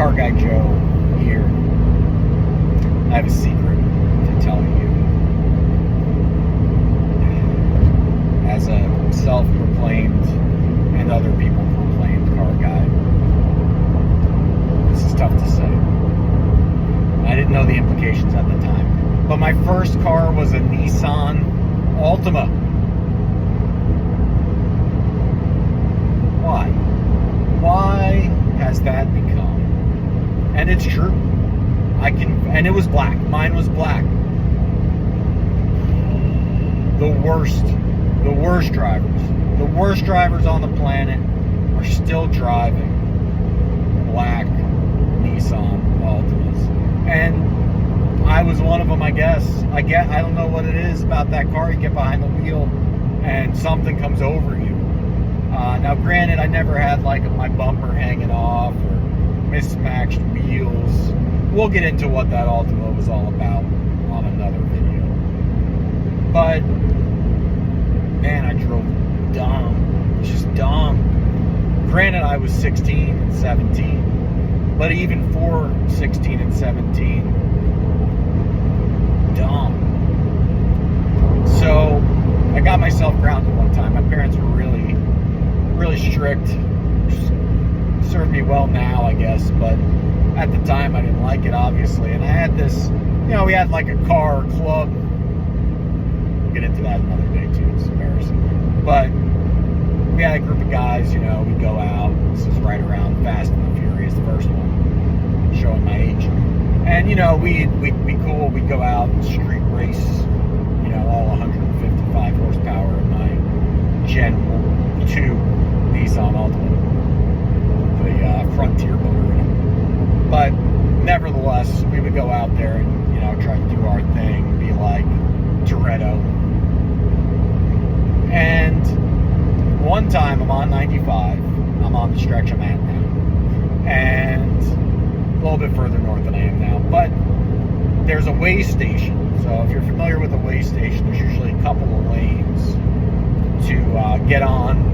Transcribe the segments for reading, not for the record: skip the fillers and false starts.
Car Guy Joe here. I have a secret to tell you. As a self-proclaimed and other people proclaimed car guy, this is tough to say. I didn't know the implications at the time. But my first car was a Nissan Altima. Why? Why has that become? And it's true. And it was black. Mine was black. The worst drivers on the planet are still driving black Nissan Altimas. And I was one of them, I guess. I don't know what it is about that car. You get behind the wheel and something comes over you. Now, granted, I never had like my bumper hanging off or mismatched wheels. We'll get into what that Altima was all about on another video. But, man, I drove dumb. Just dumb. Granted, I was 16 and 17. But even for 16 and 17, dumb. So, I got myself grounded one time. My parents were really strict. Served me well now, I guess, but at the time I didn't like it, obviously. And I had this, we had like a car club. We'll get into that another day too. It's embarrassing. But we had a group of guys, we'd go out. This was right around Fast and the Furious, the first one, showing my age. And we'd be cool. We'd go out and street race, all 155 horsepower in my Gen 2 Nissan Altima, the Frontier motor in it. But nevertheless, we would go out there and try to do our thing, be like Toretto. And one time I'm on 95, I'm on the stretch I'm at now, and a little bit further north than I am now, but there's a weigh station. So if you're familiar with a weigh station, there's usually a couple of lanes to get on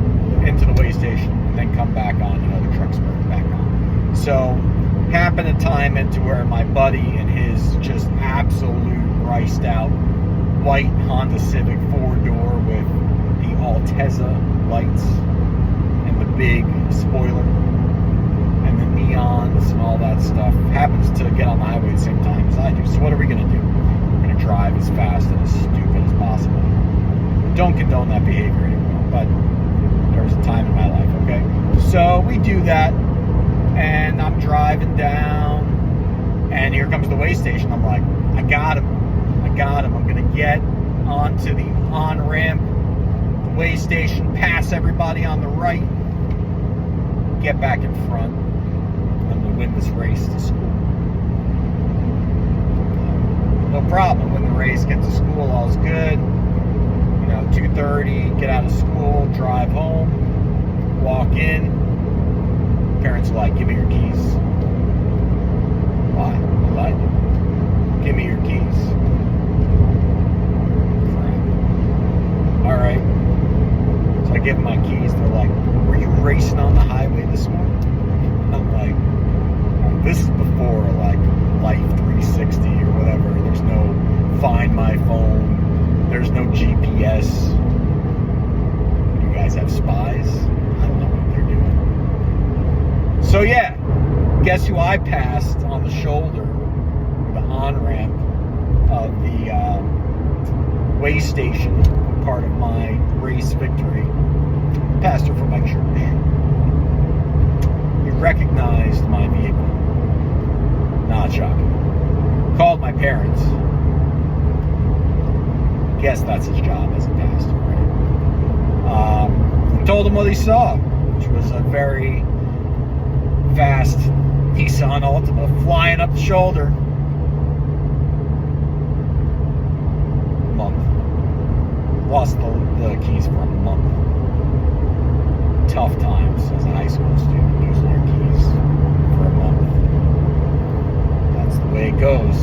into the weigh station and then come back on, the truck spurs back on. So happened to time into where my buddy and his just absolute riced out white Honda Civic 4-door with the Altezza lights and the big spoiler and the neons and all that stuff happens to get on the highway at the same time as I do. So what are we going to do? We're going to drive as fast and as stupid as possible. Don't condone that behavior anymore, but there was a time in my life, okay? So we do that, and I'm driving down, and here comes the weigh station. I'm like, I got him. I'm going to get onto the on-ramp, the weigh station, pass everybody on the right, get back in front, and we'll win this race to school. No problem. Win the race, get to school, all's good. 2:30, get out of school, drive home, walk in. Parents are like, give me your keys. Why? I lied. Give me your keys. Crap. Alright. So I give them my keys. They're like, were you racing on the highway this morning? I'm like, this is before like Life 360 or whatever. There's no Find My Phone. There's no GPS. You guys have spies? I don't know what they're doing. So yeah, guess who I passed on the shoulder, the on-ramp of the weigh station, part of my race victory. Passed her for my church. He recognized my vehicle. Not shocking. Called my parents. Guess that's his job as a pastor, right? Told him what he saw, which was a very fast Nissan Altima flying up the shoulder. Month. Lost the keys for a month. Tough times as a high school student, losing your keys for a month. That's the way it goes.